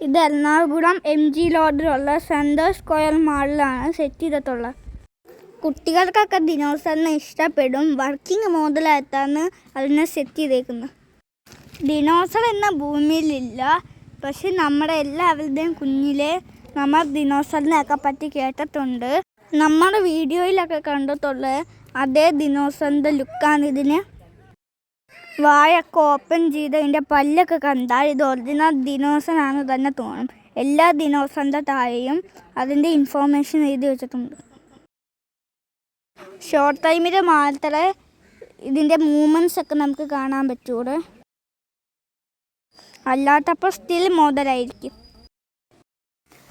ഇത് എറണാകുളം MG റോഡിലുള്ള central square മാളിലാണ് set ചെയ്തിട്ടുള്ളത്. കുട്ടികൾക്കൊക്കെ ദിനോസറിനെ ഇഷ്ടപ്പെടും. വർക്കിംഗ് മോഡലായിട്ടാണ് അതിനെ സെറ്റ് ചെയ്തേക്കുന്നത്. ദിനോസർ എന്ന ഭൂമിയിലില്ല, പക്ഷെ നമ്മുടെ എല്ലാവരുടെയും കുഞ്ഞിലെ നമ്മൾ ദിനോസറിനെയൊക്കെ പറ്റി കേട്ടിട്ടുണ്ട്. നമ്മുടെ വീഡിയോയിലൊക്കെ കണ്ടിട്ടുള്ള അതേ ദിനോസറിൻ്റെ ലുക്കാണ് ഇതിന്. വായൊക്കെ ഓപ്പൺ ചെയ്ത് അതിൻ്റെ പല്ലൊക്കെ കണ്ടാൽ ഇത് ഒറിജിനൽ ദിനോസറാണ് തന്നെ തോന്നും. എല്ലാ ദിനോസറിൻ്റെ താഴെയും അതിൻ്റെ ഇൻഫോർമേഷൻ എഴുതി വെച്ചിട്ടുണ്ട്. ഷോർട്ട് ടൈമിൽ മാത്രമേ ഇതിൻ്റെ മൂവ്മെൻറ്റ്സ് ഒക്കെ നമുക്ക് കാണാൻ പറ്റുള്ളൂ, അല്ലാത്തപ്പോൾ സ്റ്റിൽ മോഡലായിരിക്കും.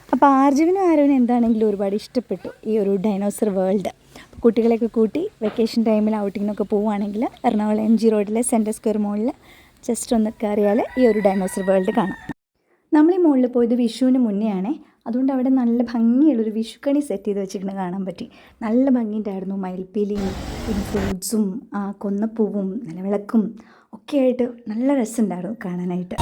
അപ്പോൾ ആർജുവിനും ആരവിനും എന്താണെങ്കിലും ഒരുപാട് ഇഷ്ടപ്പെട്ടു ഈ ഒരു ഡൈനോസർ വേൾഡ്. കുട്ടികളെയൊക്കെ കൂട്ടി വെക്കേഷൻ ടൈമിൽ ഔട്ടിങ്ങിനൊക്കെ പോവുകയാണെങ്കിൽ എറണാകുളം MG റോഡിലെ സെൻട്രൽ സ്ക്വയർ മോളിൽ ജസ്റ്റ് ഒന്ന് കയറിയാൽ ഈ ഒരു ഡൈനോസർ വേൾഡ് കാണാം. നമ്മൾ ഈ മോളിൽ പോയത് വിഷുവിന് മുന്നേ ആണേ, അതുകൊണ്ട് അവിടെ നല്ല ഭംഗിയുള്ളൊരു വിഷുക്കണി സെറ്റ് ചെയ്ത് വെച്ചിരിക്കുന്നത് കാണാൻ പറ്റി. നല്ല ഭംഗിയുണ്ടായിരുന്നു. മയിൽപ്പീലിയും പിന്നെ ഫ്രൂട്ട്സും കൊന്നപ്പൂവും നിലവിളക്കും ഒക്കെ ആയിട്ട് നല്ല രസമുണ്ടായിരുന്നു കാണാനായിട്ട്.